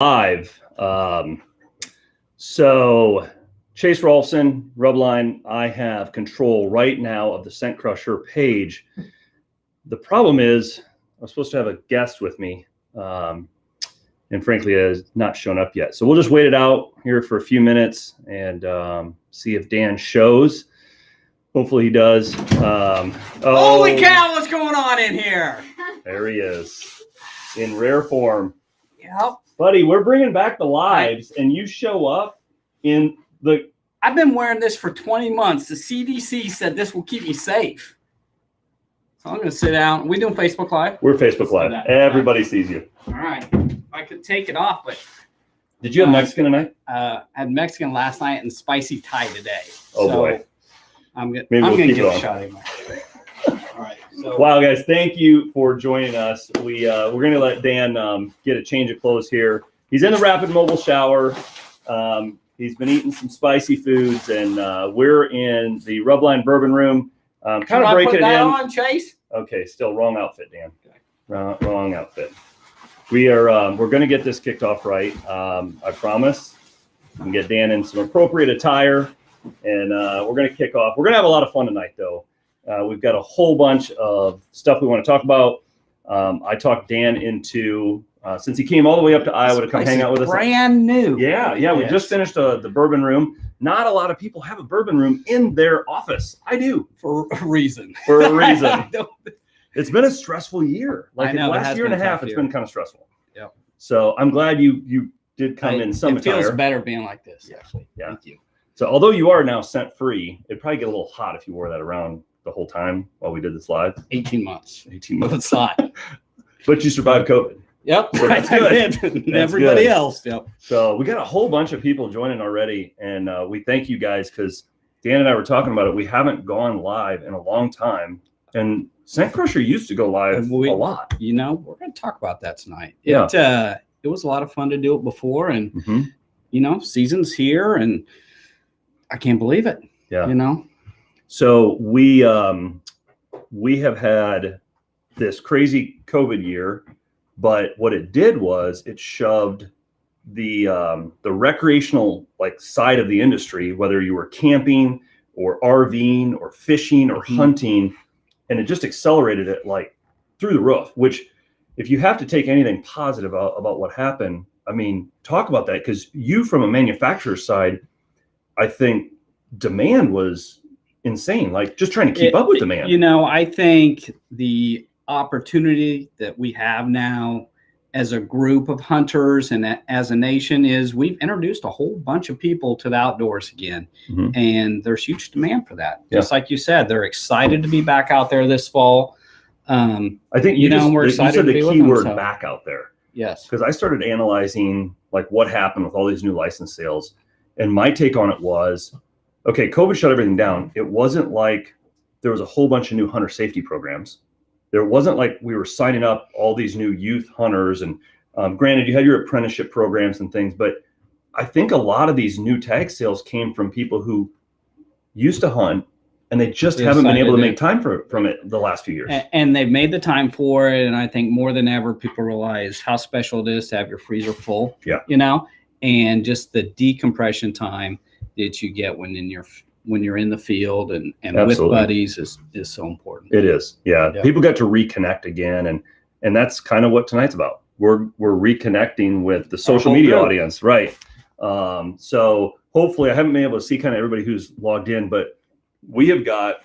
Live. So Chase Rolfson, Rubline, I have control right now of the Scent Crusher page. The problem is I was supposed to have a guest with me, and frankly has not shown up yet. So we'll just wait it out here for a few minutes and see if Dan shows. Hopefully he does. Holy cow, what's going on in here? There he is in rare form. Yep. Buddy, we're bringing back the lives, and you show up in the... I've been wearing this for 20 months. The CDC said this will keep me safe. So I'm going to sit down. Are we doing Facebook Live? We're Facebook Live. Everybody sees you. All right. I could take it off, but... Did you have Mexican tonight? I had Mexican last night and spicy Thai today. Oh, boy. I'm going to give it a shot anyway. All right. So, wow, guys, thank you for joining us. We're going to let Dan get a change of clothes here. He's in the rapid mobile shower. He's been eating some spicy foods, and we're in the Rubline Bourbon room. Kind of breaking it in. On, Chase? Okay, still wrong outfit, Dan. Okay. Wrong outfit. We're going to get this kicked off right. I promise. We can get Dan in some appropriate attire, and we're going to kick off. We're going to have a lot of fun tonight, though. We've got a whole bunch of stuff we want to talk about. I talked Dan into, since he came all the way up to Iowa to come hang out with us. Brand new. Yeah. We just finished the bourbon room. Not a lot of people have a bourbon room in their office. I do. For a reason. It's been a stressful year. Like the last year and a half, it's been kind of stressful. Yep. So I'm glad you did come in some attire. It feels better being like this, actually. Yeah. Thank you. So although you are now scent free, it'd probably get a little hot if you wore that around the whole time while we did this live. 18 months. 18 months. It's hot. But you survived COVID. Yep. So that's good. And everybody else. Yep. So we got a whole bunch of people joining already. And we thank you guys because Dan and I were talking about it. We haven't gone live in a long time. And Scent Crusher used to go live a lot. You know, we're going to talk about that tonight. Yeah. It was a lot of fun to do it before. And, you know, season's here. And I can't believe it. Yeah. You know. So we have had this crazy COVID year, but what it did was it shoved the recreational side of the industry, whether you were camping or RVing or fishing or hunting, and it just accelerated it through the roof. Which, if you have to take anything positive about what happened, I mean, talk about that, because you, from a manufacturer's side, I think demand was insane, just trying to keep up with demand. You know, I think the opportunity that we have now as a group of hunters and as a nation is we've introduced a whole bunch of people to the outdoors again. And there's huge demand for that. Just like you said, they're excited to be back out there this fall. I think we're excited you said to be the with key them, word back out there. Yes. Because I started analyzing what happened with all these new license sales. And my take on it was, okay, COVID shut everything down. It wasn't like there was a whole bunch of new hunter safety programs. There wasn't like we were signing up all these new youth hunters. And granted, you had your apprenticeship programs and things, but I think a lot of these new tag sales came from people who used to hunt, and they just haven't been able to make time from it the last few years. And they've made the time for it. And I think more than ever, people realize how special it is to have your freezer full. Yeah. You know, and just the decompression time that you get when you're in the field and with buddies is so important. It is. Yeah. People got to reconnect again. And that's kind of what tonight's about. We're reconnecting with the social media audience. Right. So hopefully I haven't been able to see kind of everybody who's logged in, but we have got,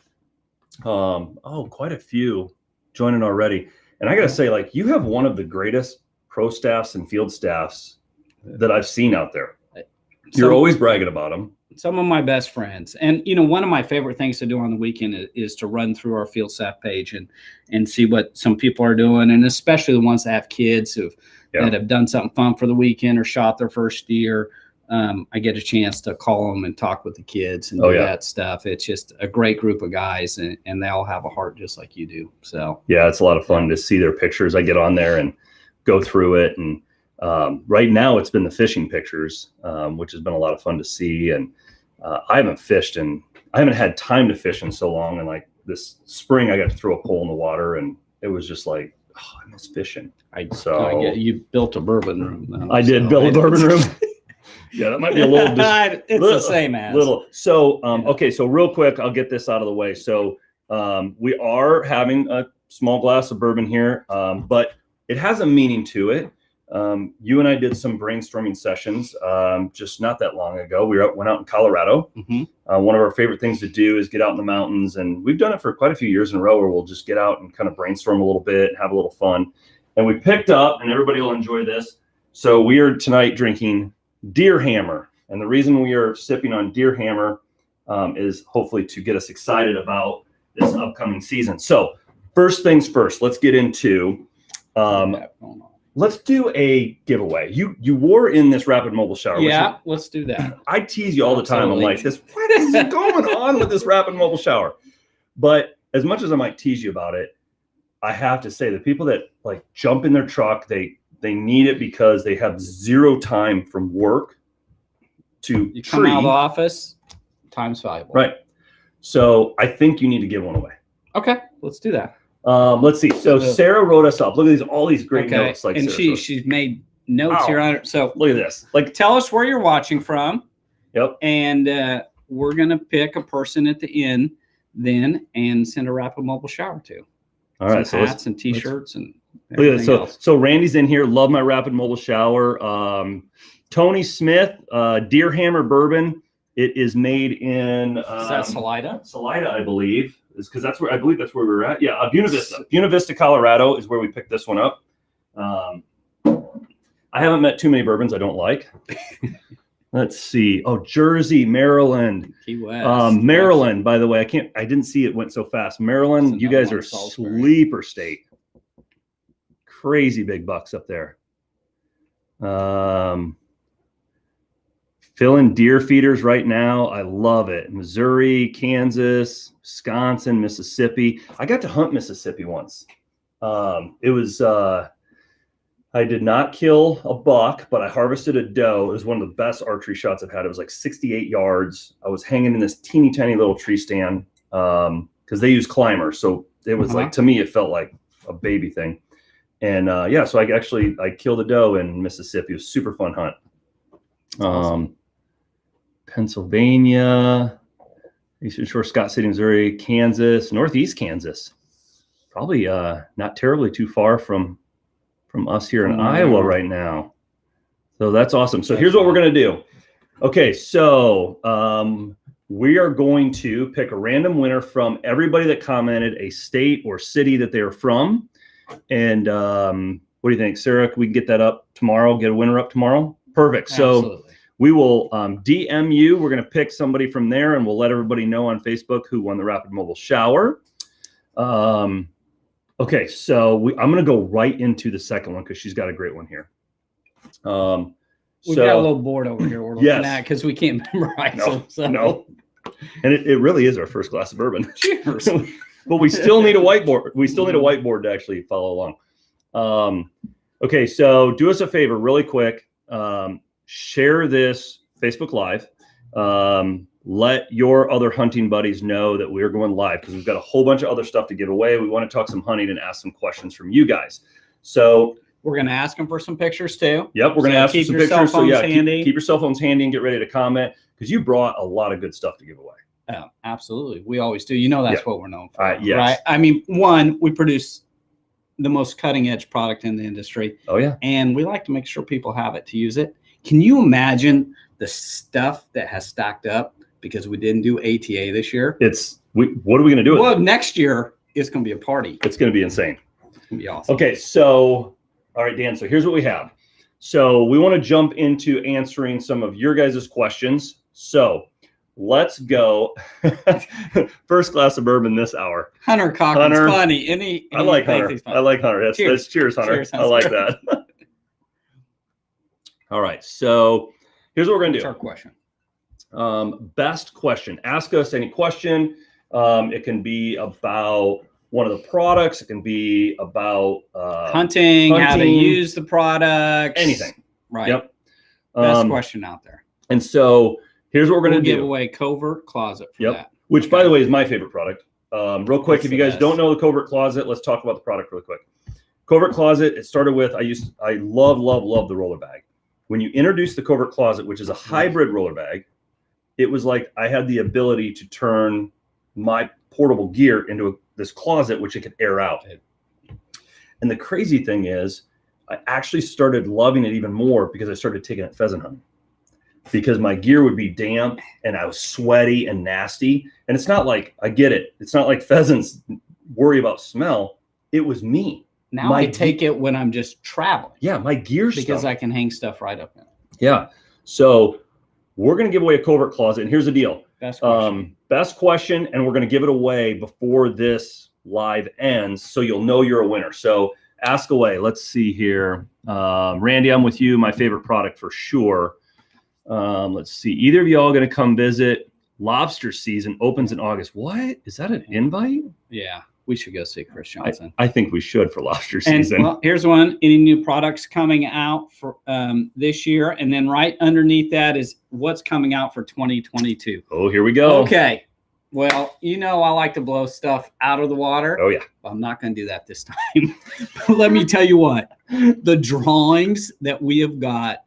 quite a few joining already. And I got to say, you have one of the greatest pro staffs and field staffs that I've seen out there. You're always bragging about them. Some of my best friends. And, you know, one of my favorite things to do on the weekend is to run through our field staff page and see what some people are doing. And especially the ones that have kids that have done something fun for the weekend or shot their first deer. I get a chance to call them and talk with the kids and do that stuff. It's just a great group of guys, and they all have a heart just like you do. So, yeah, it's a lot of fun to see their pictures. I get on there and go through it. And right now it's been the fishing pictures, which has been a lot of fun to see. And I haven't had time to fish in so long. And this spring I got to throw a pole in the water, and it was just I miss fishing. I get you built a bourbon room. Though, I did build a bourbon room. Yeah, that might be a little. It's the same as little. So okay, so real quick, I'll get this out of the way. So we are having a small glass of bourbon here, but it has a meaning to it. You and I did some brainstorming sessions just not that long ago. Went out in Colorado. One of our favorite things to do is get out in the mountains, and we've done it for quite a few years in a row where we'll just get out and kind of brainstorm a little bit, have a little fun. And we picked up, and everybody will enjoy this. So we are tonight drinking Deer Hammer. And the reason we are sipping on Deer Hammer is hopefully to get us excited about this upcoming season. So first things first, let's get into let's do a giveaway. You wore in this Rapid Mobile Shower. Yeah, let's do that. I tease you all the time. I'm like, what is going on with this Rapid Mobile Shower? But as much as I might tease you about it, I have to say the people that like jump in their truck, they need it because they have zero time from work to you come out of the office, time's valuable. Right. So I think you need to give one away. Okay, let's do that. Let's see. So Sarah wrote us up. Look at all these great notes. Like, and she's made notes here on it. So look at this. Like, tell us where you're watching from. Yep. And we're gonna pick a person at the end then and send a Rapid Mobile Shower to. All right. Some hats and T-shirts and look at this. So Randy's in here. Love my Rapid Mobile Shower. Tony Smith, Deer Hammer Bourbon. It is made in is that Salida? Salida, I believe. Is because that's where I believe that's where we were at. Yeah, Buena Vista. Buena Vista, Colorado is where we picked this one up. I haven't met too many bourbons I don't like. Let's see. Oh, Jersey, Maryland. Key West. Maryland, by the way, I didn't see it went so fast. Maryland, you guys are sleeper state. Crazy big bucks up there. Filling deer feeders right now. I love it. Missouri, Kansas, Wisconsin, Mississippi. I got to hunt Mississippi once. It was, I did not kill a buck, but I harvested a doe. It was one of the best archery shots I've had. It was like 68 yards. I was hanging in this teeny tiny little tree stand because they use climbers. So it was like, to me, it felt like a baby thing. And yeah, so I killed a doe in Mississippi. It was a super fun hunt. Awesome. Pennsylvania, Eastern Shore, Scott City, Missouri, Kansas, Northeast Kansas. Probably not terribly too far from us here in Iowa right now. So that's awesome. So here's what we're going to do. Okay, so we are going to pick a random winner from everybody that commented a state or city that they are from. And what do you think, Sarah? Can we get that up tomorrow? Get a winner up tomorrow? Perfect. Absolutely. So we will DM you. We're going to pick somebody from there, and we'll let everybody know on Facebook who won the Rapid Mobile Shower. Okay, so I'm going to go right into the second one because she's got a great one here. We've got a little board over here we're looking at because we can't memorize them. So. No. And it really is our first glass of bourbon. Cheers. But we still need a whiteboard. We still need a whiteboard to actually follow along. Okay, so do us a favor really quick. Share this Facebook Live. Let your other hunting buddies know that we're going live because we've got a whole bunch of other stuff to give away. We want to talk some hunting and ask some questions from you guys. So we're going to ask them for some pictures too. Yep, we're going to ask for some pictures. So yeah, keep your cell phones handy and get ready to comment because you brought a lot of good stuff to give away. Oh, absolutely. We always do. You know, that's what we're known for. Yes. Right? I mean, one, we produce the most cutting edge product in the industry. Oh, yeah. And we like to make sure people have it to use it. Can you imagine the stuff that has stacked up because we didn't do ATA this year? What are we going to do with it? Well, next year, it's going to be a party. It's going to be insane. It's going to be awesome. Okay, so, all right, Dan, so here's what we have. So we want to jump into answering some of your guys' questions. So let's go. First glass of bourbon this hour. Hunter Cochran's funny. I like Hunter. I like Hunter. That's cheers, Hunter. Cheers, I like that. All right, so here's what we're going to do. What's our question? Best question. Ask us any question. It can be about one of the products. It can be about hunting, how to use the products. Anything. Right. Yep. Best question out there. And so here's what we're going to do. Give away Covert Closet for that. Which, by the way, is my favorite product. Real quick, if you guys don't know the Covert Closet, let's talk about the product real quick. Covert Closet, it started with, I love the roller bag. When you introduce the Covert Closet, which is a hybrid roller bag, it was like I had the ability to turn my portable gear into this closet, which it could air out. And the crazy thing is, I actually started loving it even more because I started taking it pheasant hunting. Because my gear would be damp and I was sweaty and nasty. And it's not like, I get it, it's not like pheasants worry about smell. It was me. Now I take it when I'm just traveling. Yeah, my gear because stuff. I can hang stuff right up in it. Yeah. So we're going to give away a Covert Closet. And here's the deal. Best question. And we're going to give it away before this live ends, so you'll know you're a winner. So ask away. Let's see here. Randy, I'm with you. My favorite product for sure. Let's see. Either of y'all going to come visit? Lobster season opens in August. What? Is that an invite? Yeah. We should go see Chris Johnson. I think we should for lobster season. And, well, here's one. Any new products coming out for this year? And then right underneath that is what's coming out for 2022. Oh, here we go. Okay. Well, you know I like to blow stuff out of the water. Oh, yeah. Well, I'm not going to do that this time. But let me tell you what. The drawings that we have got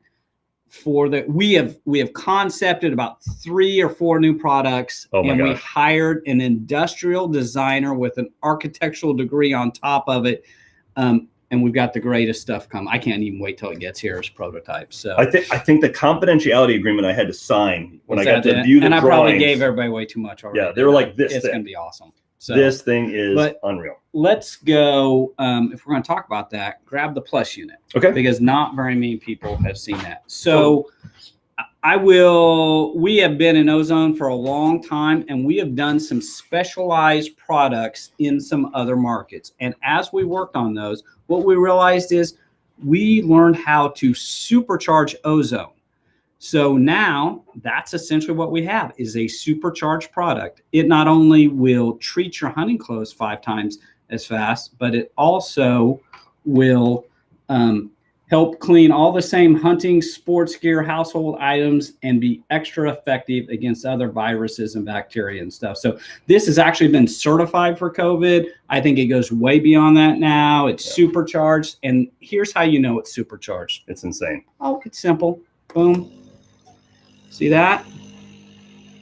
for we have concepted about 3 or 4 new products. Oh my and gosh. We hired an industrial designer with an architectural degree on top of it. And we've got the greatest stuff coming. I can't even wait till it gets here as prototypes. So I think the confidentiality agreement I had to sign when I got to view the drawings. And I probably gave everybody way too much already. Yeah, they were like, this it's thing. going to be awesome. So this thing is unreal. Let's go. If we're going to talk about that, grab the Plus unit. Okay. Because not very many people have seen that. So we have been in Ozone for a long time, and we have done some specialized products in some other markets. And as we worked on those, what we realized is we learned how to supercharge ozone. So now that's essentially what we have is a supercharged product. It not only will treat your hunting clothes 5 times as fast, but it also will help clean all the same hunting, sports gear, household items, and be extra effective against other viruses and bacteria and stuff. So this has actually been certified for COVID. I think it goes way beyond that now. It's supercharged. And here's how you know it's supercharged. It's insane. Oh, it's simple. Boom. See that?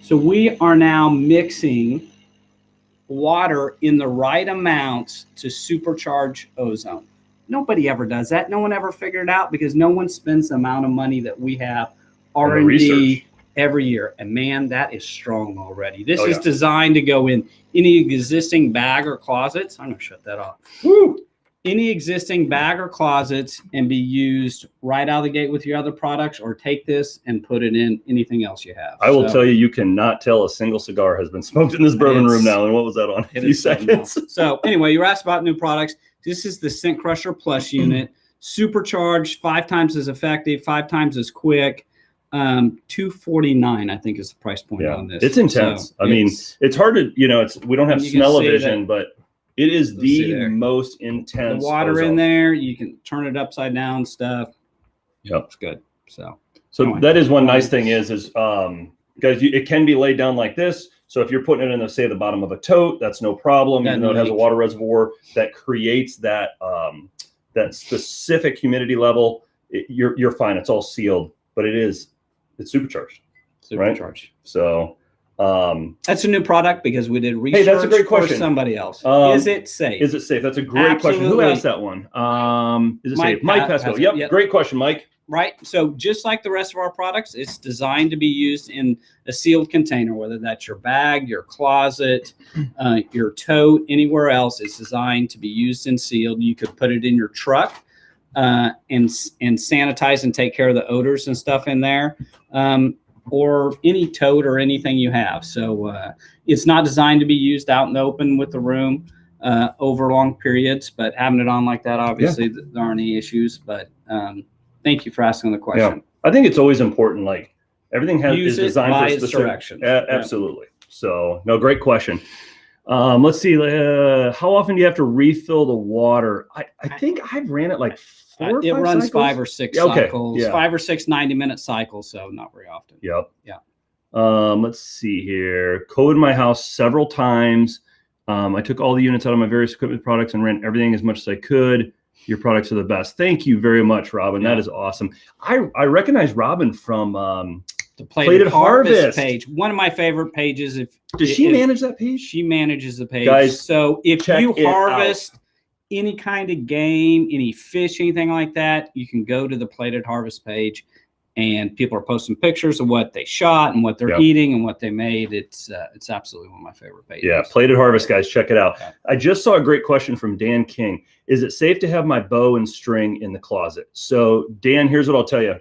So we are now mixing water in the right amounts to supercharge ozone. Nobody ever does that. No one ever figured it out because no one spends the amount of money that we have R&D every year. And man, that is strong already. This is designed to go in any existing bag or closets. I'm going to shut that off. Woo! Any existing bag or closets and be used right out of the gate with your other products, or take this and put it in anything else you have. I will tell you cannot tell a single cigar has been smoked in this bourbon room now. And what was that on? A few seconds. So anyway, you asked about new products. This is the Scent Crusher Plus unit, supercharged, 5 times as effective, 5 times as quick. $249, I think, is the price point on this. It's intense. So I mean, it's hard to, we don't have smell-o-vision, but it is the most intense. The water in there, you can turn it upside down and stuff. Yep. It's good. So anyway, that is one nice thing is guys, it can be laid down like this. So if you're putting it in, the bottom of a tote, that's no problem. Even though it has a water reservoir that creates that that specific humidity level, you're fine. It's all sealed, but it's supercharged. Right? So that's a new product because we did research. Hey, that's a great question. For somebody else. Is it safe? Is it safe? That's a great question. Who asked that one? Is it safe? Mike Pasco. Yep. Great question, Mike. Right. So just like the rest of our products, it's designed to be used in a sealed container, whether that's your bag, your closet, your tote, anywhere else. It's designed to be used and sealed. You could put it in your truck and sanitize and take care of the odors and stuff in there, or any tote or anything you have. So it's not designed to be used out in the open with the room over long periods, but having it on like that, obviously there aren't any issues, but thank you for asking the question. Yeah. I think it's always important. Like everything is designed by for its specific direction. Absolutely. So no, great question. Let's see. How often do you have to refill the water? I think I've ran it like 4 or 5 It runs cycles? 5 or 6 cycles, 5 or 6 90-minute cycles. So not very often. Yep. Yeah. Let's see here. Coded my house several times. I took all the units out of my various equipment products and ran everything as much as I could. Your products are the best. Thank you very much, Robin. That is awesome. I recognize Robin from the Plated Harvest page. One of my favorite pages. Does she manage that page? She manages the page. Guys, so if you harvest any kind of game, any fish, anything like that, you can go to the Plated Harvest page, and people are posting pictures of what they shot and what they're eating and what they made. It's absolutely one of my favorite pages. Yeah, Plated Harvest, guys, check it out. Okay. I just saw a great question from Dan King. Is it safe to have my bow and string in the closet? So, Dan, here's what I'll tell you.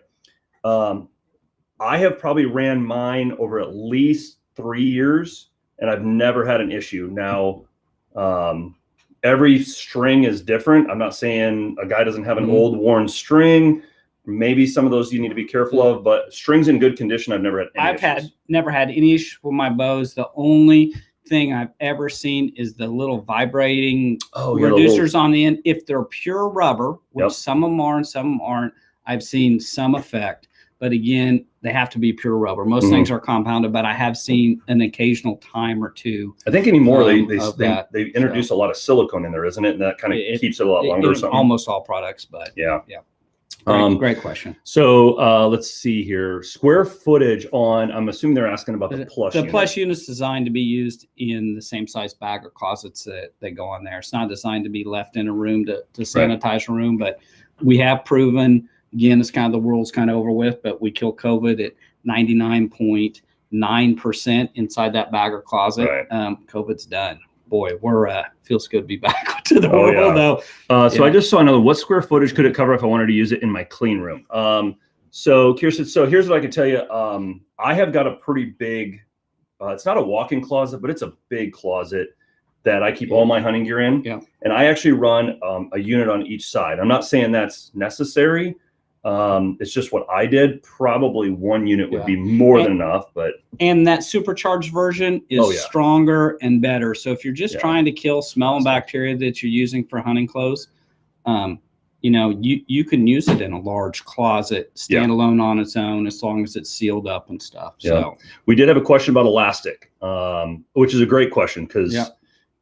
I have probably ran mine over at least 3 years, and I've never had an issue. Now, every string is different. I'm not saying a guy doesn't have an old worn string. Maybe some of those you need to be careful of, but strings in good condition, I've never had any issues. Never had any issues with my bows. The only thing I've ever seen is the little vibrating reducers on the end. If they're pure rubber, which some of them are and some of them aren't, I've seen some effect. But again, they have to be pure rubber. Most things are compounded, but I have seen an occasional time or two. I think anymore they introduce a lot of silicone in there, isn't it? And that kind of keeps it a lot longer or something. Almost all products, but yeah. Great question. So let's see here. Square footage on, I'm assuming they're asking about the plush unit. The plush unit's designed to be used in the same size bag or closets that go on there. It's not designed to be left in a room to sanitize a room, but we have proven, again, it's kind of the world's kind of over with, but we kill COVID at 99.9% inside that bag or closet. COVID's done. Boy, feels good to be back to the world though. So I just saw another. What square footage could it cover if I wanted to use it in my clean room? So Kirsten, here's what I can tell you. I have got a pretty big. It's not a walk-in closet, but it's a big closet that I keep all my hunting gear in. Yeah. And I actually run a unit on each side. I'm not saying that's necessary. It's just what I did. Probably one unit would be more than enough, and that supercharged version is stronger and better. So if you're just trying to kill smell and bacteria that you're using for hunting clothes, you can use it in a large closet, standalone on its own, as long as it's sealed up and stuff. So we did have a question about elastic, which is a great question because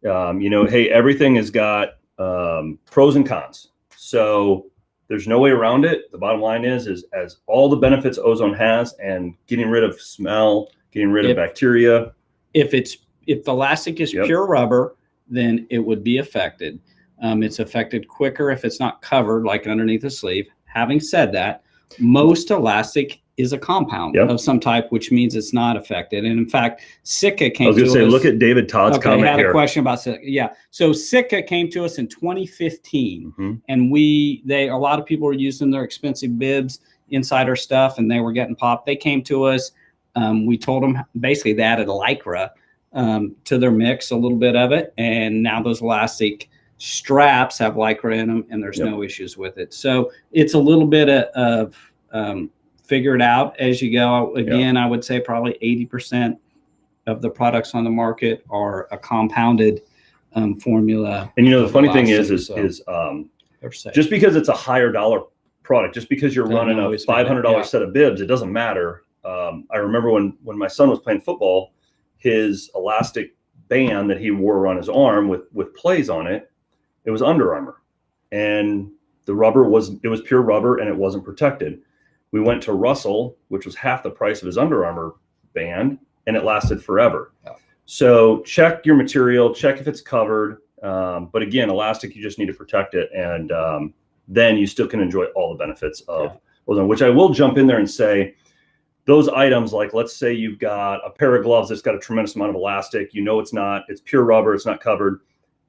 hey, everything has got pros and cons. So there's no way around it. The bottom line is as all the benefits ozone has and getting rid of smell, getting rid of bacteria. If the elastic is pure rubber, then it would be affected. It's affected quicker if it's not covered, like underneath the sleeve. Having said that, most elastic is a compound of some type, which means it's not affected. And in fact, Sitka came to us. I was going to say, look at David Todd's comment here. I had a question about Sitka. Yeah. So Sitka came to us in 2015, and a lot of people were using their expensive bibs inside our stuff, and they were getting popped. They came to us. We told them basically they added Lycra to their mix, a little bit of it, and now those elastic straps have Lycra in them, and there's no issues with it. So it's a little bit of figure it out as you go. Again, I would say probably 80% of the products on the market are a compounded formula. And the funny thing is just because it's a higher dollar product, just because you're running a $500 set of bibs, it doesn't matter. I remember when my son was playing football, his elastic band that he wore around his arm with plays on it, it was Under Armour, and the rubber was pure rubber and it wasn't protected. We went to Russell, which was half the price of his Under Armour band, and it lasted forever. Yeah. So check your material, check if it's covered. But again, elastic, you just need to protect it. And then you still can enjoy all the benefits of ozone, which I will jump in there and say, those items, like let's say you've got a pair of gloves that's got a tremendous amount of elastic, it's pure rubber, it's not covered.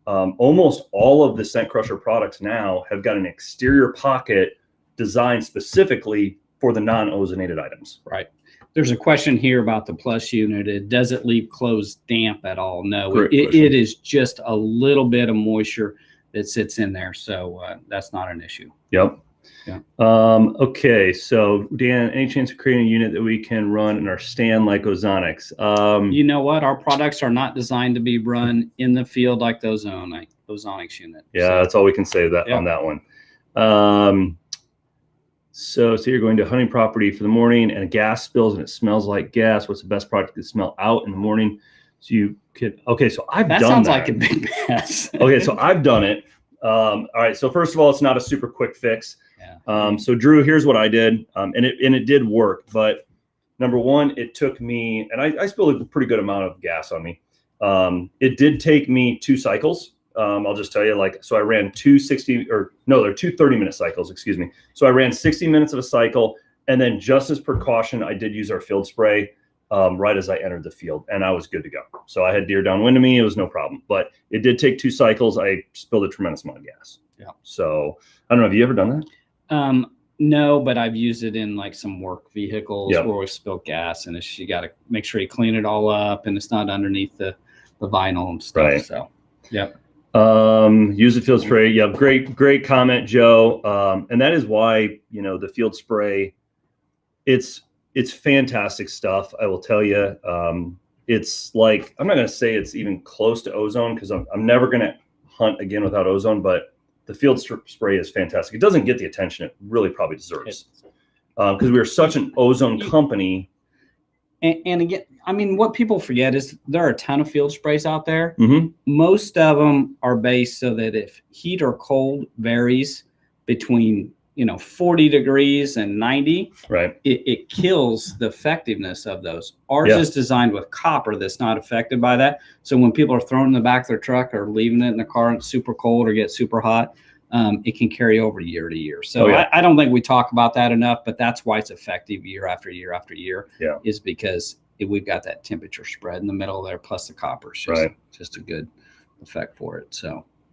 Almost all of the Scent Crusher products now have got an exterior pocket designed specifically for the non-ozonated items. Right. There's a question here about the plus unit. Does it leave clothes damp at all? No, it is just a little bit of moisture that sits in there. So that's not an issue. Yep. Yeah. Okay. So Dan, any chance of creating a unit that we can run in our stand like Ozonics? You know what? Our products are not designed to be run in the field like the Ozonics unit. Yeah. That's all we can say on that one. So you're going to a hunting property for the morning and a gas spills and it smells like gas. What's the best product to smell out in the morning? So you could, so I've done that. That sounds like a big mess. Okay. So I've done it. All right. So first of all, it's not a super quick fix. Yeah. So Drew, here's what I did, and it did work. But number one, it took me, and I spilled a pretty good amount of gas on me. It did take me 2 cycles. I'll just tell you, so I ran 2 30-minute cycles, excuse me. So I ran 60 minutes of a cycle, and then just as precaution, I did use our field spray right as I entered the field, and I was good to go. So I had deer downwind of me. It was no problem, but it did take 2 cycles. I spilled a tremendous amount of gas. Yeah. So I don't know. Have you ever done that? No, but I've used it in like some work vehicles Yep. where we spill gas, and you got to make sure you clean it all up, and it's not underneath the vinyl and stuff. Right. So, yep. Use the field spray. Yeah, great comment, Joe. And that is why, the field spray, it's fantastic stuff. I will tell you. It's like, I'm not going to say it's even close to ozone, because I'm never going to hunt again without ozone, but the field spray is fantastic. It doesn't get the attention it really probably deserves, because we are such an ozone company. And again, I mean, what people forget is there are a ton of field sprays out there. Mm-hmm. Most of them are based so that if heat or cold varies between 40 degrees and 90, right, it kills the effectiveness of those. Ours is designed with copper that's not affected by that. So when people are throwing it in the back of their truck or leaving it in the car and it's super cold or gets super hot, it can carry over year to year. So I don't think we talk about that enough, but that's why it's effective year after year after year, is because we've got that temperature spread in the middle there, plus the copper. Just a good effect for it.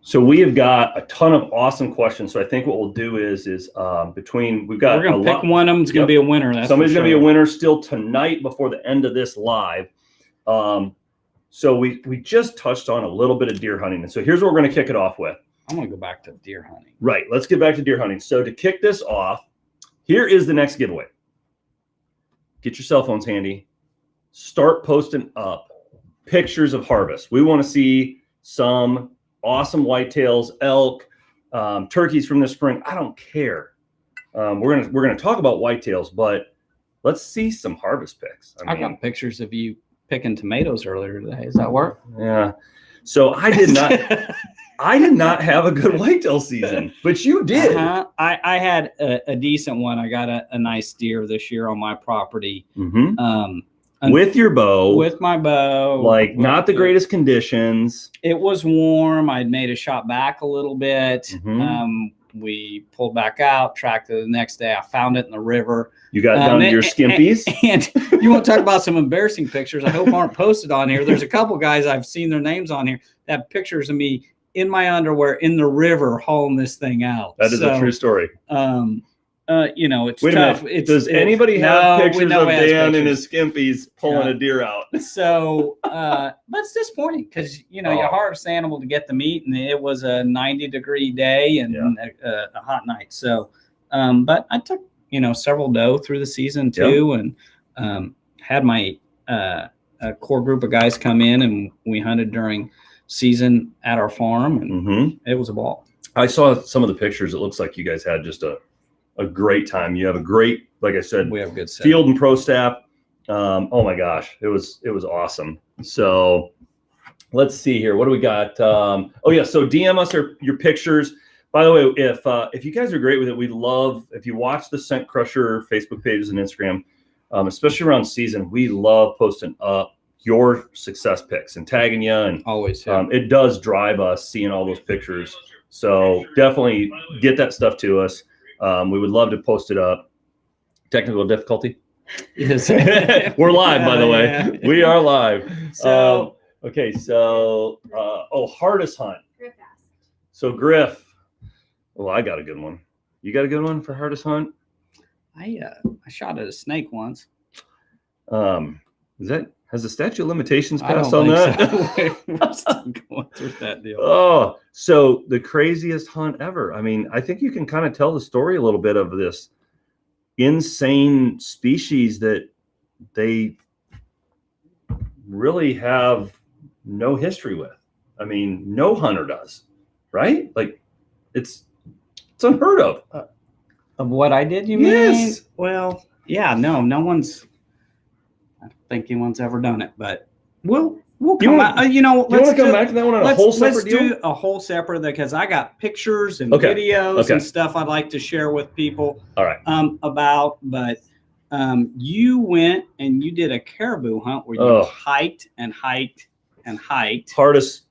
So we have got a ton of awesome questions. So I think what we'll do is we're going to pick one of them. It's going to be a winner. Somebody's going to be a winner still tonight before the end of this live. So we just touched on a little bit of deer hunting. And so here's what we're going to kick it off with. I want to go back to deer hunting. Right. Let's get back to deer hunting. So to kick this off, here is the next giveaway. Get your cell phones handy. Start posting up pictures of harvest. We want to see some awesome whitetails, elk, turkeys from this spring. I don't care. We're gonna talk about whitetails, but let's see some harvest pics. I got pictures of you picking tomatoes earlier today. Does that work? Yeah. So I did not. I did not have a good whitetail season, but you did. I had a decent one. I got a nice deer this year on my property. Mm-hmm. With your bow. With my bow. Not the greatest conditions. It was warm. I'd made a shot back a little bit. Mm-hmm. We pulled back out, tracked it the next day. I found it in the river. You got down to your skimpies? And you want to talk about some embarrassing pictures, I hope aren't posted on here. There's a couple guys, I've seen their names on here, that have pictures of me in my underwear in the river hauling this thing out. That is a true story. It's Wait tough. A minute. Does anybody have pictures of Dan in his skimpies pulling a deer out? So, but it's disappointing because, you harvest the animal to get the meat, and it was a 90-degree day and a hot night. So, but I took, several doe through the season too, and had my a core group of guys come in, and we hunted during season at our farm, and it was a ball. I saw some of the pictures. It looks like you guys had just a great time. You have a great, like I said, we have good field and pro staff. Oh my gosh, it was awesome. So let's see here. What do we got? So DM us your pictures. By the way, if you guys are great with it, we'd love if you watch the Scent Crusher Facebook pages and Instagram, especially around season. We love posting up your success pics and tagging you, and always it does drive us seeing all those pictures. So definitely get that stuff to us. We would love to post it up. Technical difficulty. Yes. We're live, by the way. Yeah. We are live. So hardest hunt. Griff asked. So Griff. Well, I got a good one. You got a good one for hardest hunt? I shot at a snake once. Has the statute of limitations I passed don't on think that? so. I'm still going through that deal. Oh, so the craziest hunt ever. I mean, I think you can kind of tell the story a little bit of this insane species that they really have no history with. I mean, no hunter does, right? Like it's unheard of. Of what I did, you mean? Yes. Well, yeah, no one's, I don't think anyone's ever done it, but we'll We'll come out. Do you want to come back to that one on a whole separate deal? Let's do a whole separate, because I got pictures and videos and stuff I'd like to share with people. All right. But you went and you did a caribou hunt where you hiked and hiked and hiked. Hardest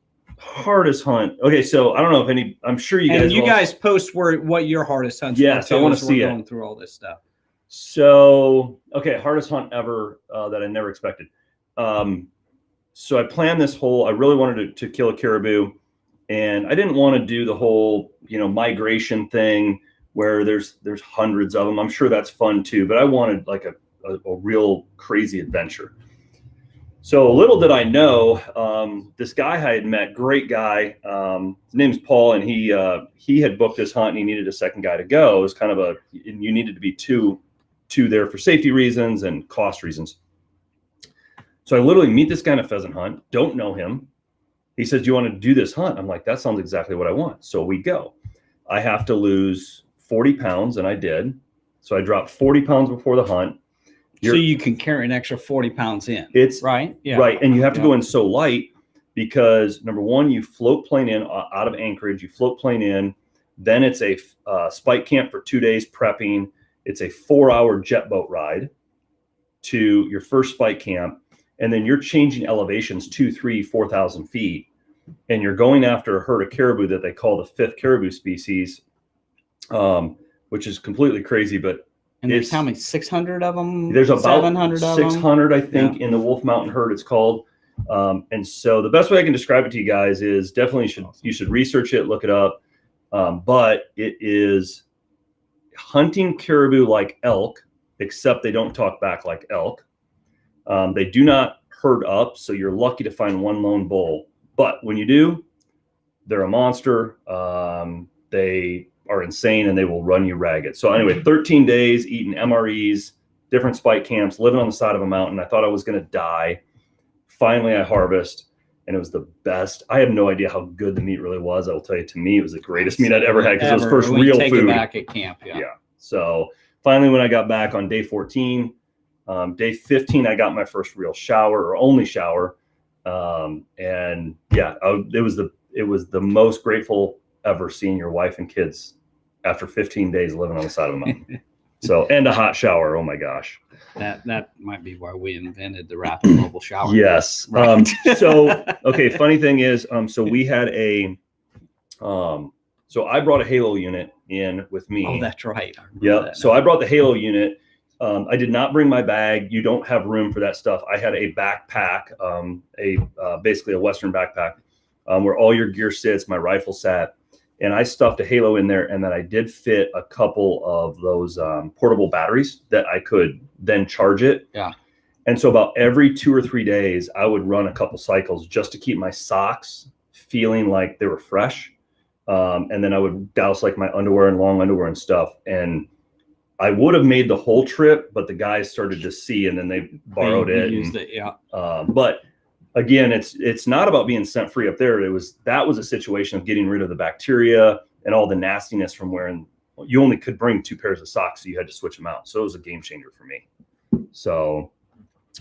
hunt. Okay, so I don't know if I'm sure you guys. And you guys post what your hardest hunts. Yes, I want to see it. Going through all this stuff. So hardest hunt ever that I never expected. So I planned this I really wanted to kill a caribou, and I didn't want to do the whole, migration thing where there's hundreds of them. I'm sure that's fun too, but I wanted like a real crazy adventure. So little did I know, this guy I had met, great guy. His name's Paul, and he had booked this hunt and he needed a second guy to go. It was kind of you needed to be two there for safety reasons and cost reasons. So I literally meet this guy in a pheasant hunt, don't know him. He says, do you want to do this hunt? I'm like, that sounds exactly what I want. So we go. I have to lose 40 pounds, and I did. So I dropped 40 pounds before the hunt. So you can carry an extra 40 pounds in. It's right. Yeah. Right. And you have to go in so light because, number one, you float plane in out of Anchorage, you float plane in, then it's a spike camp for 2 days prepping. It's a 4-hour jet boat ride to your first spike camp. And then you're changing elevations 2,000, 3,000, 4,000 feet. And you're going after a herd of caribou that they call the 5th caribou species, which is completely crazy. But there's how many? 600 of them? There's about 700 of 600, I think, in the Wolf Mountain herd, it's called. And so the best way I can describe it to you guys is definitely you should research it, look it up. But it is hunting caribou like elk, except they don't talk back like elk. They do not herd up, so you're lucky to find one lone bull. But when you do, they're a monster. They are insane, and they will run you ragged. So anyway, 13 days eating MREs, different spike camps, living on the side of a mountain. I thought I was going to die. Finally, I harvest, and it was the best. I have no idea how good the meat really was. I will tell you, to me, it was the greatest meat I'd ever had because it was first real food. Take it back at camp, yeah. So finally, when I got back on day 14, day 15, I got my first real shower, or only shower. And yeah, it was the most grateful ever seeing your wife and kids after 15 days living on the side of the mountain. So, and a hot shower. Oh my gosh. That might be why we invented the rapid mobile shower. Yes. Right. Funny thing is, so we had so I brought a Halo unit in with me. Oh, that's right. Yeah. So I brought the Halo unit. I did not bring my bag. You don't have room for that stuff. I had a backpack, basically a Western backpack, where all your gear sits, my rifle sat, and I stuffed a Halo in there. And then I did fit a couple of those portable batteries that I could then charge it. Yeah. And so about every 2 or 3 days, I would run a couple cycles just to keep my socks feeling like they were fresh. And then I would douse like my underwear and long underwear and stuff. And I would have made the whole trip, but the guys started to see, and then they borrowed it. Used it, yeah. But again, it's not about being scent free up there. That was a situation of getting rid of the bacteria and all the nastiness from wearing. You only could bring 2 pairs of socks, so you had to switch them out. So it was a game changer for me. So,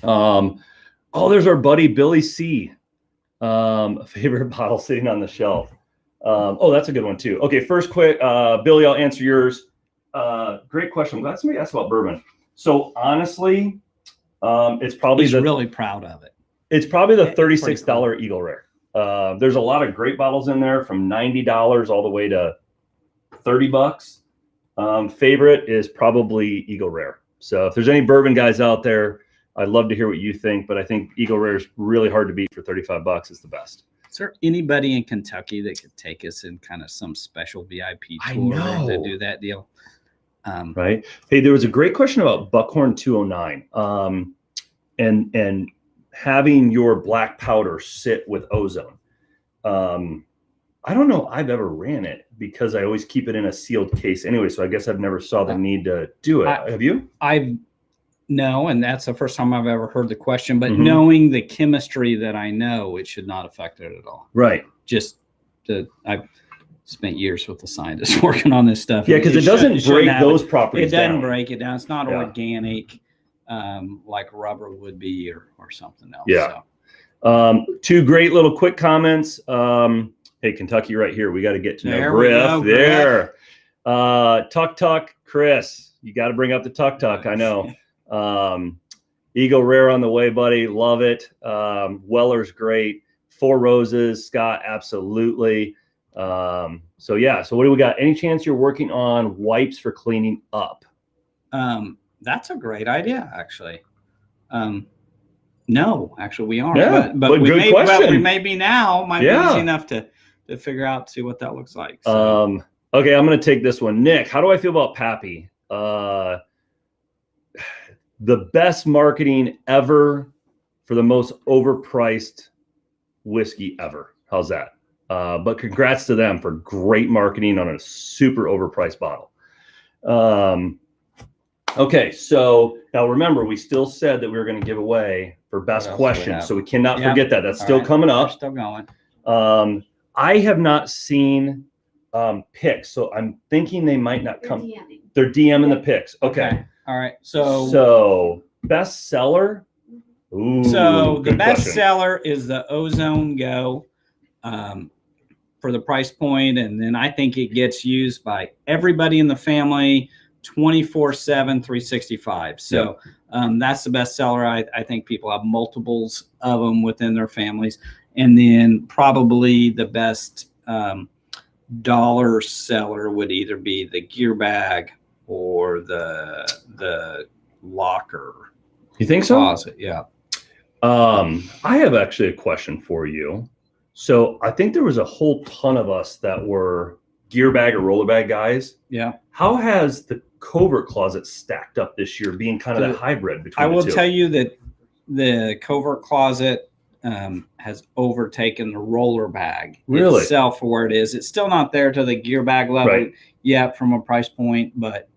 there's our buddy Billy C. Favorite bottle sitting on the shelf. That's a good one too. Okay, first quick, Billy, I'll answer yours. Great question. I'm glad somebody asked about bourbon. So honestly, it's probably He's really proud of it. It's probably the $36 cool. Eagle Rare. There's a lot of great bottles in there, from $90 all the way to $30. Favorite is probably Eagle Rare. So if there's any bourbon guys out there, I'd love to hear what you think, but I think Eagle Rare is really hard to beat for $35. It's the best. Is there anybody in Kentucky that could take us in kind of some special VIP tour to do that deal? Right. Hey, there was a great question about Buckhorn 209 and having your black powder sit with ozone. I don't know I've ever ran it because I always keep it in a sealed case anyway. So I guess I've never saw the need to do it. Have you? No, and that's the first time I've ever heard the question, but knowing the chemistry that I know, it should not affect it at all. Right. I've spent years with the scientists working on this stuff. Yeah, because it doesn't break those properties down. It doesn't break it down. It's not organic like rubber would be or something else. Yeah. Two great little quick comments. Hey, Kentucky right here. We got to get to know Griff. There. Tuck, Chris. You got to bring up the Tuck. I know. Eagle Rare on the way, buddy. Love it. Weller's great. Four Roses. Scott, absolutely. So what do we got? Any chance you're working on wipes for cleaning up? That's a great idea, actually. No, actually we aren't. Yeah, but we good may, question. well, we may be now. Might be easy enough to figure out, see what that looks like. So. Okay, I'm going to take this one. Nick, how do I feel about Pappy? The best marketing ever for the most overpriced whiskey ever. How's that? But congrats to them for great marketing on a super overpriced bottle. Okay, so now remember, we still said that we were going to give away for best question, so we cannot forget that. That's still coming up. We're still going. I have not seen picks, so I'm thinking they might not come. They're DMing the picks. Okay. All right. So best seller. Ooh, so the best question. seller is the Ozone Go for the price point, and then I think it gets used by everybody in the family 24/7, 365. So that's the best seller. I think people have multiples of them within their families. And then probably the best dollar seller would either be the gear bag or the locker. You think so? Closet, yeah. I have actually a question for you. So I think there was a whole ton of us that were gear bag or roller bag guys. Yeah. How has the Covert Closet stacked up this year, being kind of that hybrid between the two? I will tell you that the Covert Closet has overtaken the roller bag itself for where it is. It's still not there to the gear bag level yet from a price point, but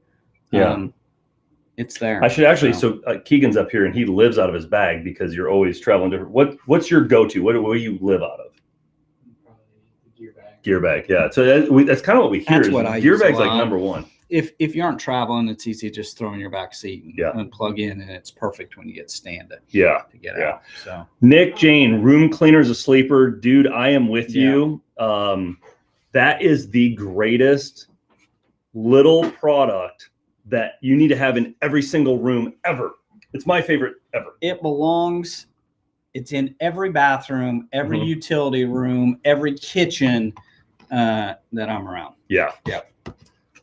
it's there. I should actually. So Keegan's up here and he lives out of his bag because you're always traveling different. What's your go-to? What do you live out of? Probably the gear bag. Gear bag, yeah. So that's kind of what we hear. That's what I gear use bag's a lot. like number one. If you aren't traveling, it's easy to just throw in your back seat and plug in, and it's perfect when you get standing. To get out. So Nick Jane, room cleaner's a sleeper, dude. I am with you. That is the greatest little product that you need to have in every single room ever. It's my favorite ever. It belongs. It's in every bathroom, every utility room, every kitchen that I'm around. Yeah.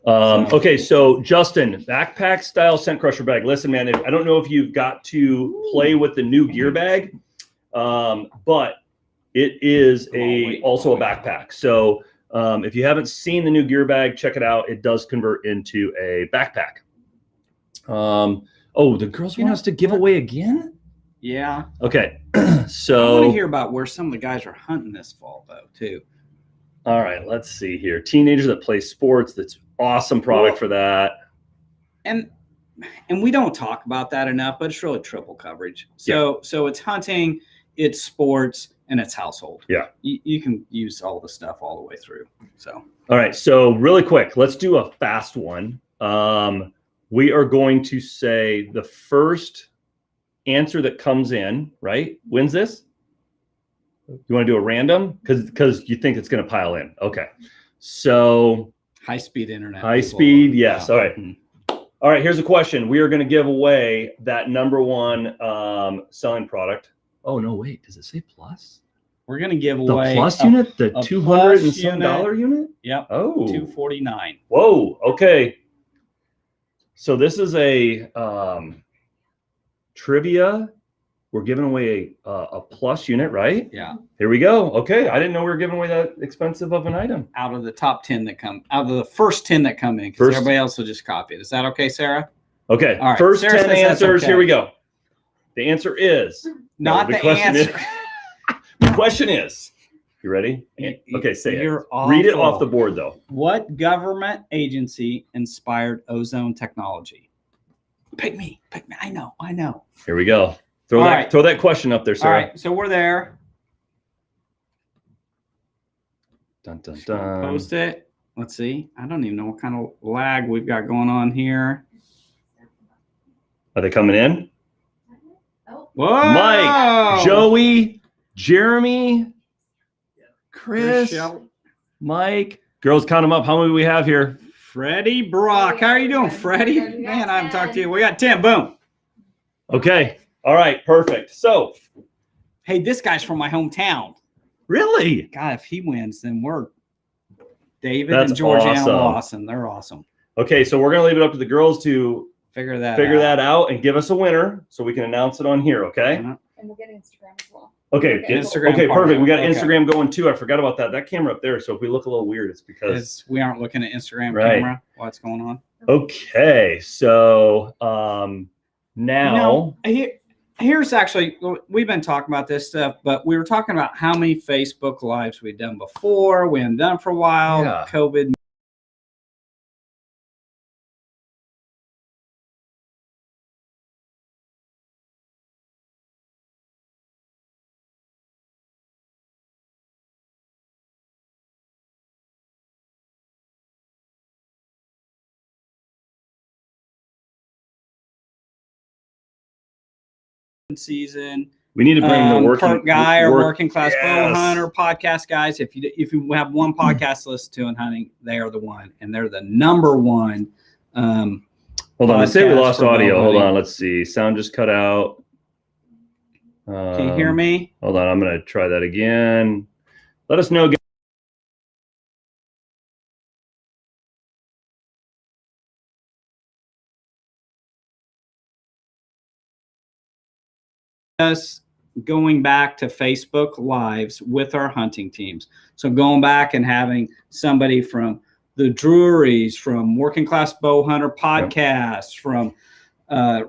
Okay, so Justin, backpack style scent crusher bag. Listen, man, I don't know if you've got to play with the new gear bag, but it is also a backpack. So if you haven't seen the new gear bag, check it out. It does convert into a backpack. The girls want us to give away again? Yeah. Okay, so I want to hear about where some of the guys are hunting this fall, though, too. All right, let's see here. Teenagers that play sports. That's awesome product for that. And we don't talk about that enough, but it's really triple coverage. So it's hunting, it's sports, and it's household. Yeah. You can use all the stuff all the way through. So. All right. So really quick, let's do a fast one. We are going to say the first answer that comes in, right, wins this. You want to do a random? Because you think it's going to pile in. Okay. So high-speed internet. High-speed, yes. All right. All right, here's a question. We are going to give away that number one selling product. Oh, no, wait. Does it say plus? We're going to give away the plus unit, the $200 and some dollar unit? Yep. Oh. $249. Whoa. Okay. So this is a trivia. We're giving away a plus unit, right? Yeah. Here we go. Okay. I didn't know we were giving away that expensive of an item. Out of the top 10 that come, out of the first 10 that come in, because everybody else will just copy it. Is that okay, Sarah? Okay. All right. First Sarah 10 answers. Here we go. The answer is. Not the answer. The question is. You ready? Okay, say it. Read it off the board, though. What government agency inspired ozone technology? Pick me. Pick me. I know. Here we go. Throw that question up there, Sarah. All right, so we're there. Dun, dun, dun. Post it. Let's see. I don't even know what kind of lag we've got going on here. Are they coming in? Oh. Whoa! Mike, Joey, Jeremy, Chris, Mike. Girls, count them up. How many do we have here? Freddie Brock. How are you doing, Freddie? Man, I haven't talked to you. We got 10. Boom. Okay. All right. Perfect. So, hey, this guy's from my hometown. Really? God, if he wins, then we're David That's and Georgiana awesome. Lawson. They're awesome. Okay. So we're going to leave it up to the girls to figure that out and give us a winner so we can announce it on here. Okay. And we'll get Instagram as well. Okay. Instagram okay. partner. Perfect. We got Okay. Instagram going too. I forgot about that. That camera up there. So if we look a little weird, it's because we aren't looking at Instagram Right. camera. What's going on? Okay. So now here's actually, we've been talking about this stuff, but we were talking about how many Facebook Lives we'd done before. We hadn't done for a while. Yeah. COVID. Season. we need to bring the working Kurt guy or working class bow Yes. hunter podcast guys. If you have one podcast to listen to in hunting, they are the one, and they're the number one. Hold on, I say we podcast lost for bow audio. Hold hunting. on, let's see. Sound just cut out. Can you hear me? Hold on, I'm gonna try that again. Let us know. Us going back to Facebook Lives with our hunting teams. So going back and having somebody from the Drurys, from Working Class Bow Hunter podcast, from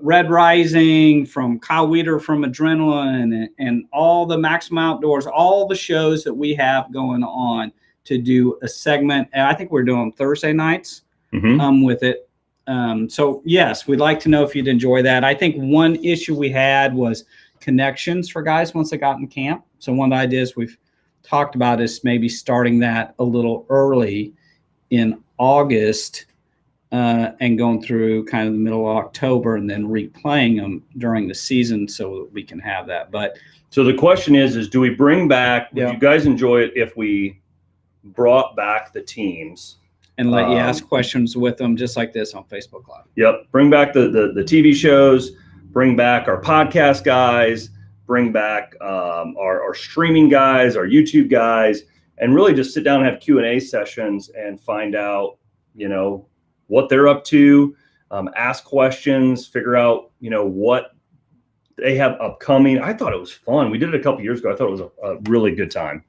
Red Rising, from Kyle Weeder from Adrenaline, and all the Maximum Outdoors, all the shows that we have going on to do a segment. And I think we're doing Thursday nights with it. So yes, we'd like to know if you'd enjoy that. I think one issue we had was connections for guys once they got in camp. So one of the ideas we've talked about is maybe starting that a little early in August and going through kind of the middle of October and then replaying them during the season so that we can have that. But So the question is do we bring back, would you guys enjoy it if we brought back the teams? And let you ask questions with them just like this on Facebook Live. Yep. Bring back the TV shows, bring back our podcast guys, bring back our streaming guys, our YouTube guys, and really just sit down and have Q&A sessions and find out, what they're up to, ask questions, figure out, what they have upcoming. I thought it was fun. We did it a couple years ago. I thought it was a really good time.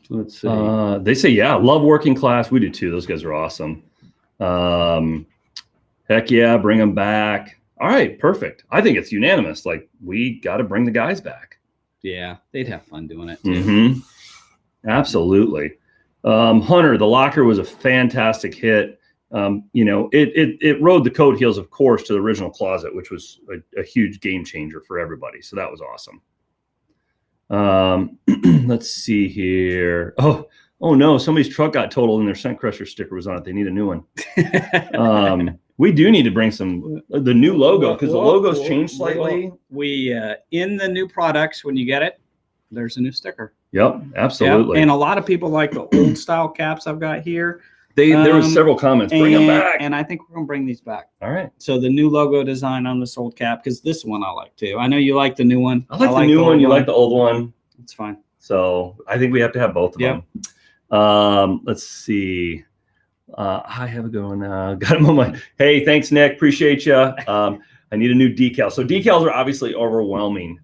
Let's see. They say, yeah, love Working Class. We do too. Those guys are awesome. Heck yeah, bring them back. All right, perfect. I think it's unanimous. Like, we got to bring the guys back. Yeah, they'd have fun doing it too. Mm-hmm. Absolutely. Hunter, the locker was a fantastic hit. It rode the coat heels, of course, to the original closet, which was a huge game changer for everybody. So that was awesome. Let's see here. Oh no, somebody's truck got totaled and their Scent Crusher sticker was on it. They need a new one. We do need to bring the new logo because the logo's changed slightly. We in the new products, when you get it, there's a new sticker. Yep, absolutely. Yep. And a lot of people like the old style caps I've got here. There was several comments. Bring them back. And I think we're gonna bring these back. All right. So the new logo design on this old cap, because this one I like too. I know you like the new one. I like the new one. You like the old one. It's fine. So I think we have to have both of them. Let's see. I have a going. Got him on my. Hey, thanks, Nick. Appreciate you. I need a new decal. So decals are obviously overwhelming.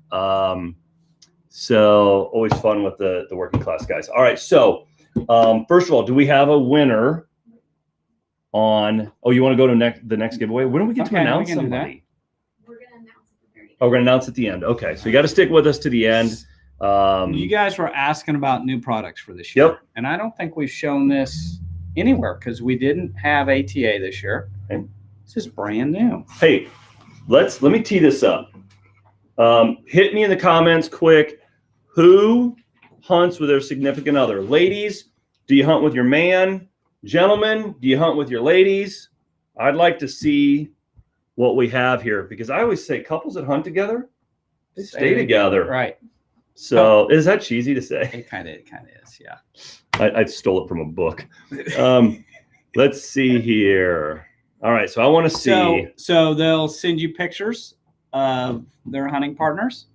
So always fun with the Working Class guys. All right. So first of all, do we have a winner on? Oh, you want to go to the next giveaway? When do we get to announce somebody? We're going to announce at the very end. Oh, we're going to announce at the end. Okay. So you got to stick with us to the end. You guys were asking about new products for this year. Yep. And I don't think we've shown this anywhere because we didn't have ATA this year. Okay. This is brand new. Hey, let me tee this up. Hit me in the comments quick. Who hunts with their significant other? Ladies, do you hunt with your man? Gentlemen, do you hunt with your ladies? I'd like to see what we have here because I always say couples that hunt together, stay together. Right. So is that cheesy to say? It kind of is. Yeah. I stole it from a book. Let's see here. All right. So I want to see. So they'll send you pictures of their hunting partners.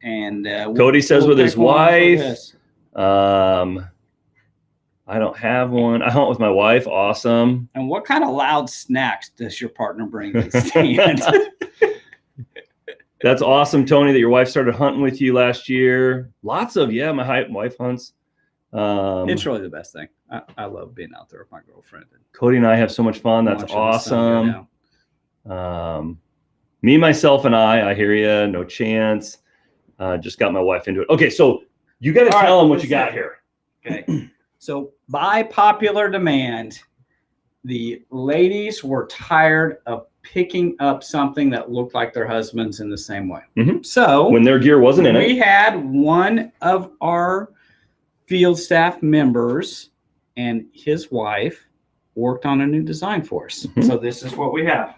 And Cody says with his pick one for wife. this. I don't have one. I hunt with my wife. Awesome. And what kind of loud snacks does your partner bring to the stand? That's awesome, Tony, that your wife started hunting with you last year. Lots of, my wife hunts. It's really the best thing. I love being out there with my girlfriend. Cody and I have so much fun. That's awesome. Me, myself, and I hear you. No chance. Just got my wife into it. Okay, so you got to tell them what you got here. Okay. So by popular demand, the ladies were tired of picking up something that looked like their husbands in the same way. Mm-hmm. So when their gear wasn't in it, we had one of our field staff members and his wife worked on a new design for us. Mm-hmm. So this is what we have.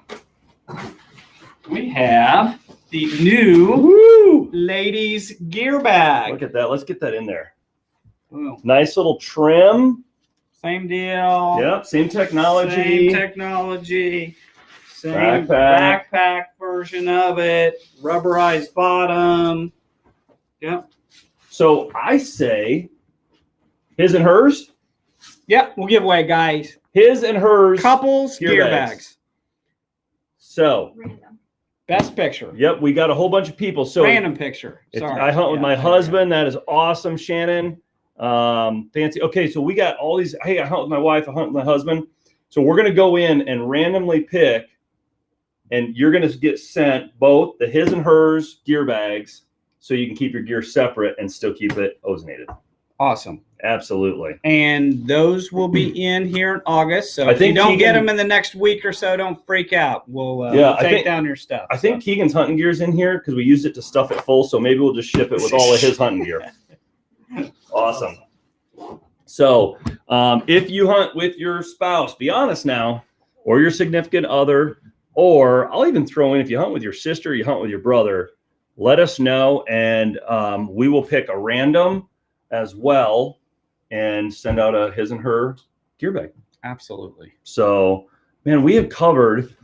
We have the new ladies gear bag. Look at that. Let's get that in there. Ooh. Nice little trim. Same deal. Yep. Same technology. Same backpack version of it. Rubberized bottom. Yep. So I say his and hers. Yep. We'll give away, guys. His and hers. Couples gear bags. So. Random. Best picture. Yep. We got a whole bunch of people. So random picture. Sorry. I hunt with my husband. That is awesome, Shannon. Fancy. Okay, so we got all these. Hey, I hunt with my wife. I hunt with my husband. So we're gonna go in and randomly pick, and you're gonna get sent both the his and hers gear bags, so you can keep your gear separate and still keep it ozonated. Awesome. Absolutely. And those will be in here in August. So if you don't get them in the next week or so, don't freak out. We'll take down your stuff. I think Keegan's hunting gear's in here because we used it to stuff it full. So maybe we'll just ship it with all of his hunting gear. Awesome. So if you hunt with your spouse, be honest now, or your significant other, or I'll even throw in if you hunt with your sister, you hunt with your brother, let us know, and we will pick a random as well and send out a his and her gear bag. Absolutely. So, man, we have covered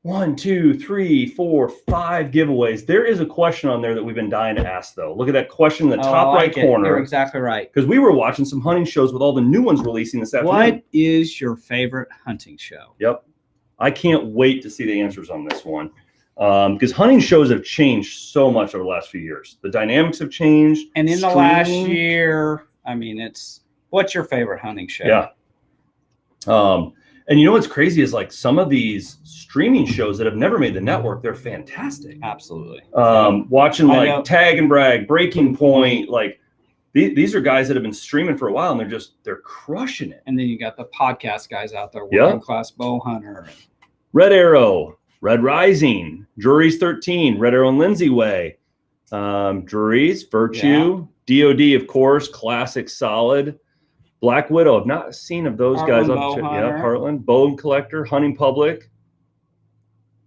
1, 2, 3, 4, 5 giveaways. There is a question on there that we've been dying to ask, though. Look at that question in the top right corner. You're exactly right. Because we were watching some hunting shows with all the new ones releasing this afternoon. What is your favorite hunting show? Yep. I can't wait to see the answers on this one. Because hunting shows have changed so much over the last few years. The dynamics have changed. And in the last year, I mean, what's your favorite hunting show? Yeah. And you know what's crazy is like some of these streaming shows that have never made the network, they're fantastic. Absolutely. Watching like Tag and Brag, Breaking Point, like these are guys that have been streaming for a while and they're crushing it. And then you got the podcast guys out there, Working Class Bow Hunter. Red Arrow, Red Rising, Drury's 13, Red Arrow and Lindsay Way, Drury's, Virtue, DOD, of course, classic, solid. Black Widow, I've not seen of those guys up to Heartland, Bone Collector, Hunting Public,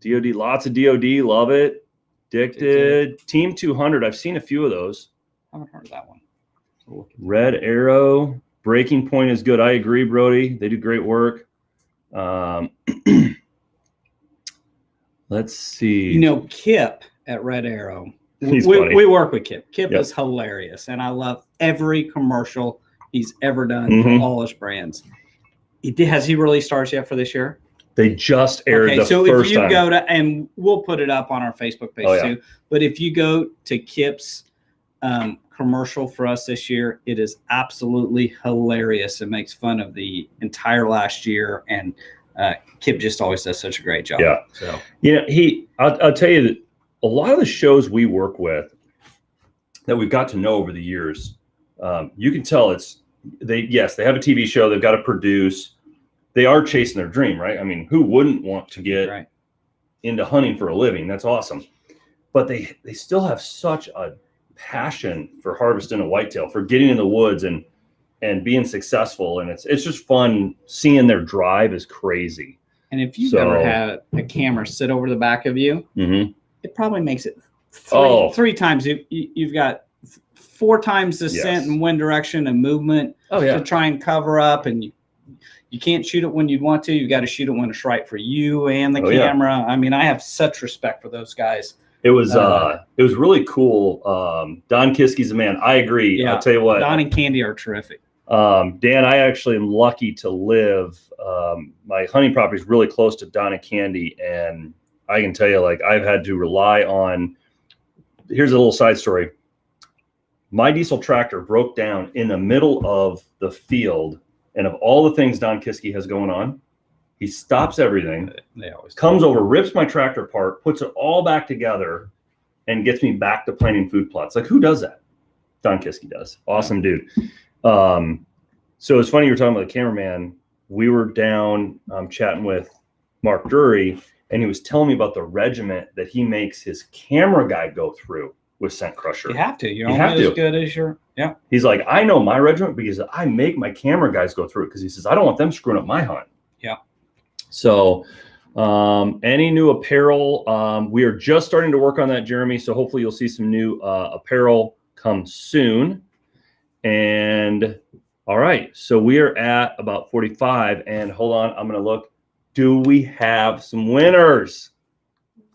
DOD, lots of DOD, love it. Addicted, Team 200, I've seen a few of those. I haven't heard of that one. Red Arrow, Breaking Point is good. I agree, Brody. They do great work. Let's see. You know, Kip at Red Arrow. He's funny. We work with Kip. Kip is hilarious, and I love every commercial he's ever done for all his brands. Has he released ours yet for this year? They just aired the first time. So if you go to, and we'll put it up on our Facebook page too, but if you go to Kip's commercial for us this year, it is absolutely hilarious. It makes fun of the entire last year, and Kip just always does such a great job. Yeah. So, you know, I'll tell you that a lot of the shows we work with that we've got to know over the years, you can tell they have a TV show, they've got to produce, they are chasing their dream, right? I mean, who wouldn't want to get into hunting for a living? That's awesome. But they still have such a passion for harvesting a whitetail, for getting in the woods and being successful. And it's just fun seeing their drive is crazy. And if you've ever had a camera sit over the back of you, it probably makes it three times. You've got 4 times the scent and wind direction and movement to try and cover up, and you can't shoot it when you want to. You got to shoot it when it's right for you and the camera. I mean, I have such respect for those guys. It was really cool. Don Kiskey's a man. I agree. I'll tell you what. Don and Candy are terrific. Dan, I actually am lucky to live. My hunting property is really close to Don and Candy, and I can tell you, like, I've had to rely on. Here's a little side story. My diesel tractor broke down in the middle of the field, and of all the things Don Kiskey has going on, he stops everything, comes over, rips my tractor apart, puts it all back together, and gets me back to planting food plots. Like, who does that? Don Kiskey does. Awesome dude. So it's funny you were talking about the cameraman. We were down chatting with Mark Drury, and he was telling me about the regiment that he makes his camera guy go through with Scent Crusher. You have to. You're only as good as your He's like, I know my regiment because I make my camera guys go through it, because he says I don't want them screwing up my hunt. Yeah. So any new apparel, we are just starting to work on that, Jeremy. So hopefully you'll see some new apparel come soon. And all right, so we are at about 45, and hold on, I'm going to look. Do we have some winners?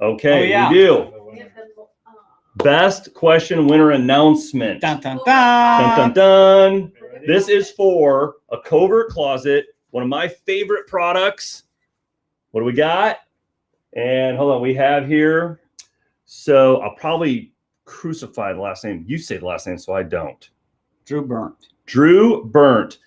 Okay, we do. Best question winner announcement. Dun, dun, dun. Dun, dun, dun. This is for a Covert Closet, one of my favorite products. What do we got? And hold on, we have here. So I'll probably crucify the last name. You say the last name, so I don't. Drew Burnt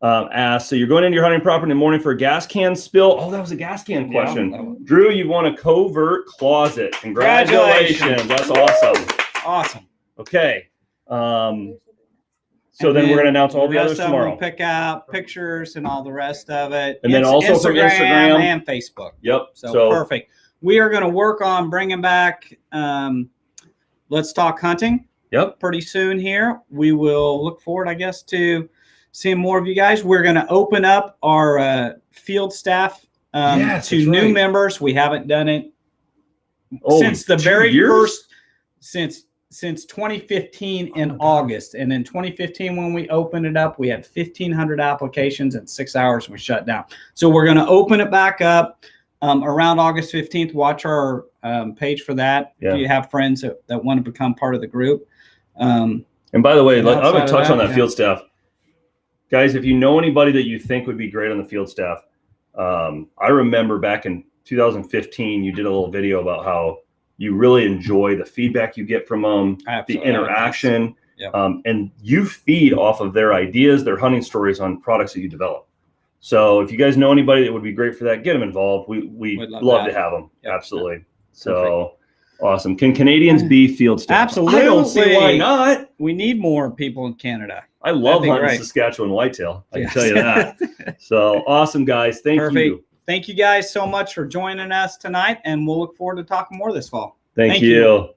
asked, so you're going into your hunting property in the morning for a gas can spill? Oh, that was a gas can question. Yeah, Drew, you won a Covert Closet. Congratulations. That's awesome. Awesome. Okay. So then we're going to announce all the others tomorrow. We'll pick out pictures and all the rest of it. And then also from Instagram and Facebook. Yep. So perfect. We are going to work on bringing back Let's Talk Hunting. Yep. Pretty soon here. We will look forward, I guess, to seeing more of you guys. We're going to open up our field staff to new members. We haven't done it since the very first, since 2015 in August. And in 2015, when we opened it up, we had 1,500 applications in 6 hours. We shut down. So we're going to open it back up around August 15th. Watch our page for that. If you have friends that want to become part of the group. And by the way, I'm going to touch on that field staff. Guys, if you know anybody that you think would be great on the field staff, I remember back in 2015, you did a little video about how you really enjoy the feedback you get from them, the interaction, and you feed off of their ideas, their hunting stories on products that you develop. So if you guys know anybody that would be great for that, get them involved. We'd love to have them. Yep. Absolutely. So awesome. Can Canadians be field staff? Absolutely. I don't see why not. We need more people in Canada. I love hunting Saskatchewan whitetail. I can tell you that. So awesome, guys. Thank you. Thank you guys so much for joining us tonight, and we'll look forward to talking more this fall. Thank you.